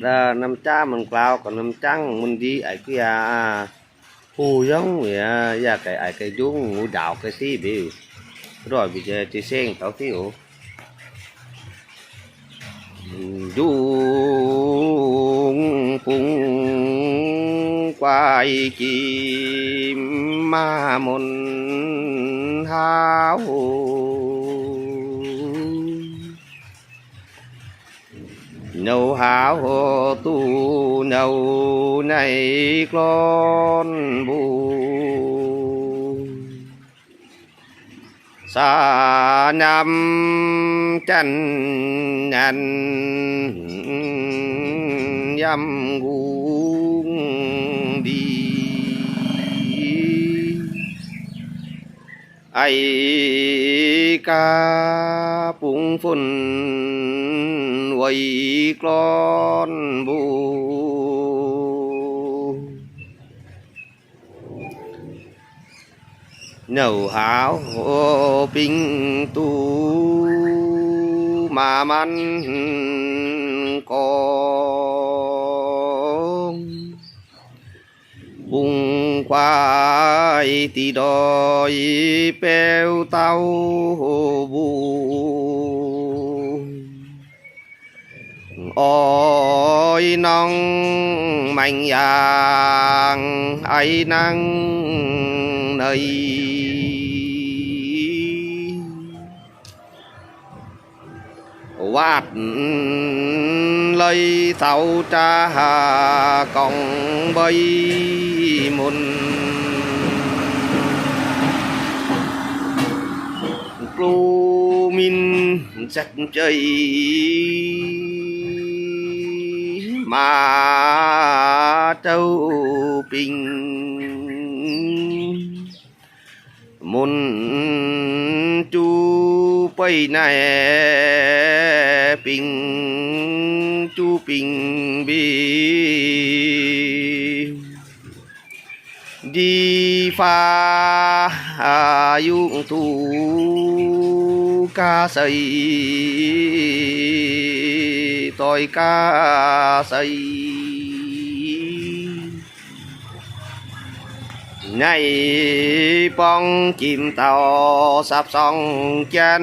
là năm cha mình cào còn năm trắng mình đi ai kia hù giống vậy ya cái ai cái dung ngủ đào cái gì biểu rồi bây giờ chỉ xem tao thiếu dung phung quay chim ma môn hao nâu háo tu nâu này con bu sa nam chân anh dâm gu đi ai ca bung phun quay con bu nấu háo bình tu mà man con bung quay thì đòi bèo tao bu ôi nong mạnh yang ai năng nơi quạt lấy thâu cha còng bay môn min chắc chơi mà châu bình môn chu bay này bình chu bình bi đi pha dụng thu ca xây tôi ca xây này bong chim tàu sắp song chân